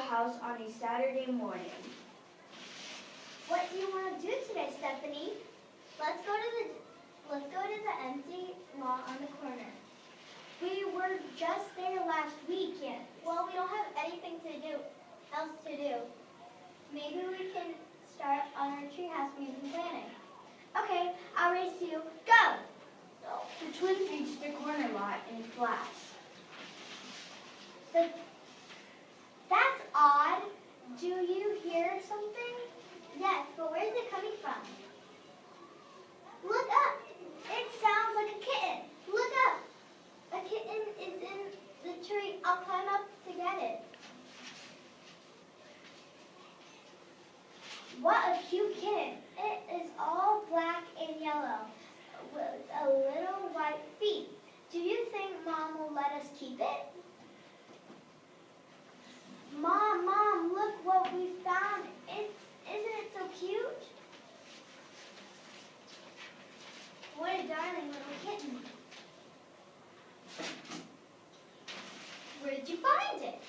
house on a Saturday morning. What do you want to do today, Stephanie? Let's go to the empty lot on the corner. We were just there last weekend. Well, we don't have anything else to do. Maybe we can start on our treehouse music planning. Okay, I'll race you. Go! The twins reached the corner lot in a flash. That's odd. Do you hear something? Yes, but where's it coming from? Look up! It sounds like a kitten. Look up! A kitten is in the tree. I'll climb up to get it. What a cute kitten. It is all black and yellow with a little white feet. Do you think Mom will let us keep it? Mom, look what we found. Isn't it so cute? What a darling little kitten. Where did you find it?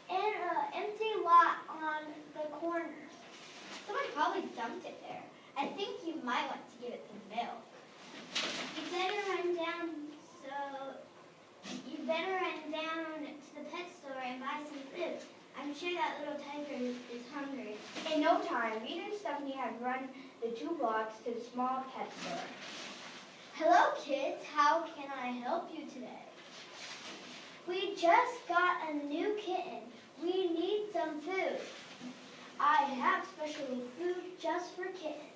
In an empty lot on the corner. Someone probably dumped it there. I think you might want to give it some milk. You better run down to the pet store and buy some food. I'm sure that little tiger is hungry. In no time, Rita and Stephanie had run the 2 blocks to the small pet store. Hello, kids. How can I help you today? We just got a new kitten. We need some food. I have special food just for kittens.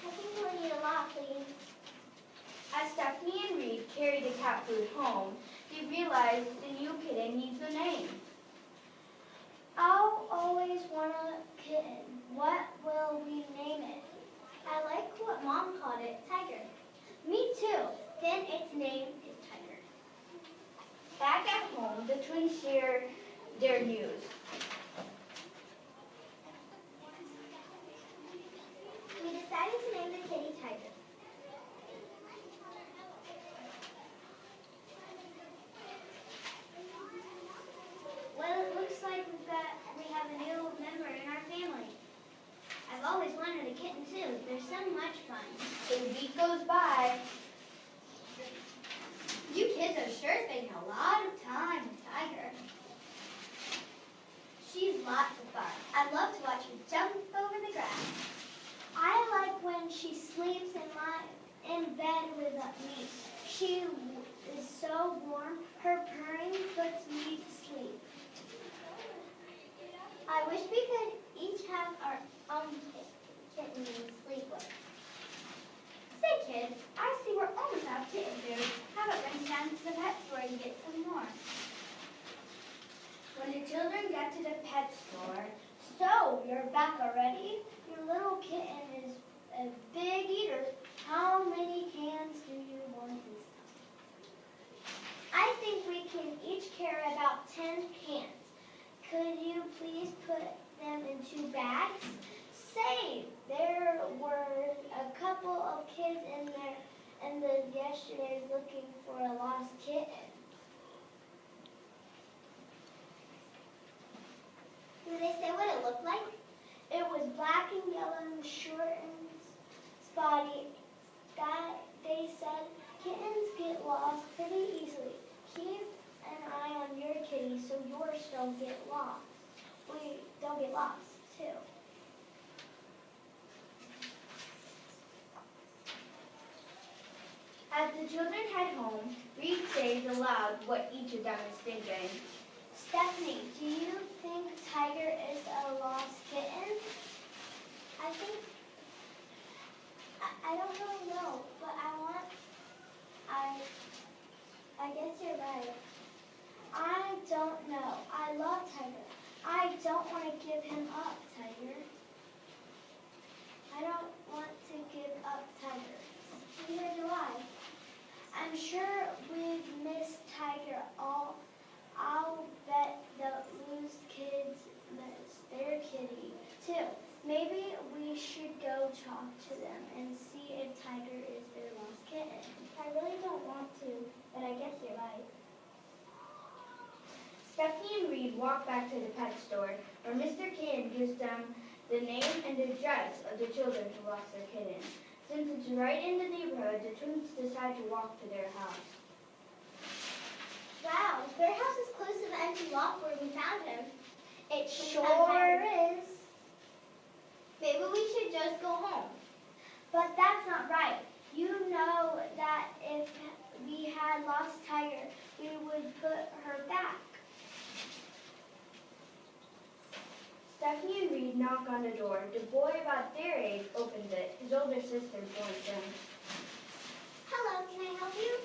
I think we'll need a lot, please. As Stephanie and Reed carried the cat food home, they realized the new kitten needs a name. I'll always want a kitten. What will we name it? I like what Mom called it, Tiger. Me too. Then its name is Tiger. Back at home, the twins shared their news. We decided to name the kitty Tiger. Well, it looks like we have a new member in our family. I've always wanted a kitten too. They're so much fun. A week goes by. You kids are sure spending a lot of time with Tiger. She's lots of fun. I love to watch her jump over the grass. I like when she sleeps in bed with me. She is so warm. Her purring puts me to sleep. I wish we could each have our own kitten to sleep with. Say, kids, I see we're almost out of kitten food. How about running down to the pet store and get some more? When the children got to the pet store, So, you're back already? Your little kitten is a big eater. How many cans do you want this time? I think we can each carry about 10 cans. Could you please put them in 2 bags? Say, there were a couple of kids in there and yesterday looking for a lost kitten. Did they say what it looked like? It was black and yellow and short and spotty. They said kittens get lost pretty easily. Keep an eye on your kitty so yours don't get lost. We don't get lost too. as the children head home, Reed says aloud what each of them is thinking. Stephanie, do you think Tiger is a lost kitten? I don't really know, but I guess you're right. I don't know. I love Tiger. I don't want to give him up, Tiger. I don't want to give up Tiger. Neither do I. I'm sure we've missed Tiger all. I'll bet the loose kids miss their kitty, too. Maybe we should go talk to them and see if Tiger is their lost kitten. right. Stephanie and Reed walk back to the pet store, where Mr. Kitten gives them the name and address of the children who lost their kitten. Since it's right in the neighborhood, the twins decide to walk to their house. Wow, their house is close to the empty lot where we found him. It sure is. Maybe we should just go home. But that's not right. You know that if we had lost Tiger, we would put her back. Stephanie and Reed knock on the door. The boy about their age opens it. His older sister joins them. Hello, can I help you?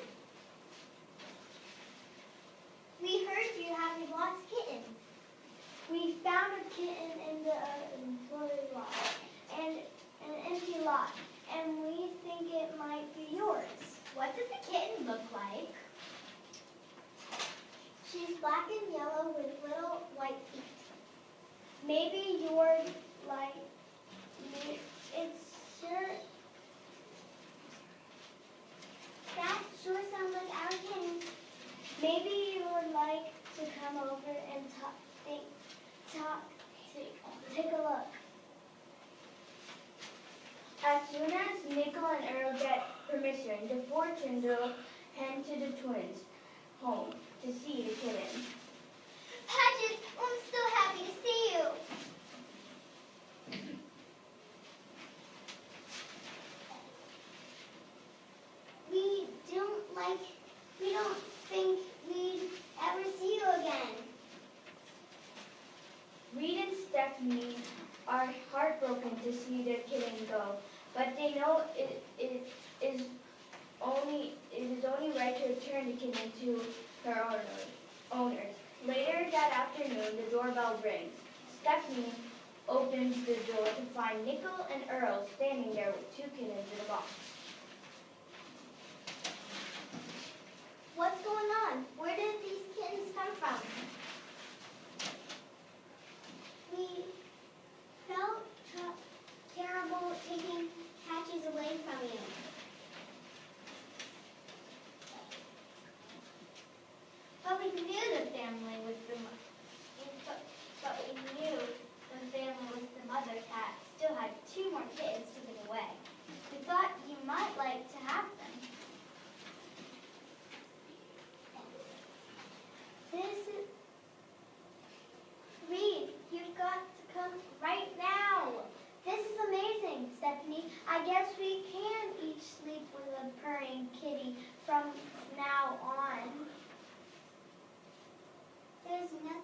We heard you have a lost kitten. We found a kitten in the employee lot, and an empty lot, and we think it might be yours. What does the kitten look like? She's black and yellow with little white feet. Maybe you're like, it's sure, that sure sounds like our kitten. Maybe you would like to come over and take a look. As soon as Nickel and Earl get permission, the four twins will head to the twins' home to see the kitten. Patches, I'm so happy to see you. We don't think we'd ever see you again. Reed and Stephanie are heartbroken to see their kitten go, but they know it is only right to return the kitten to her owners. Later that afternoon, the doorbell rings. Stephanie opens the door to find Nickel and Earl standing there with two kittens in a box. What's going on? Where did these kittens come from? We felt terrible taking Patches away from you. But we knew the family was the mother cat still had two more kittens to give away. We thought you might like to have them. Reed, you've got to come right now. This is amazing, Stephanie. I guess we can each sleep with a purring kitty from now on. There's nothing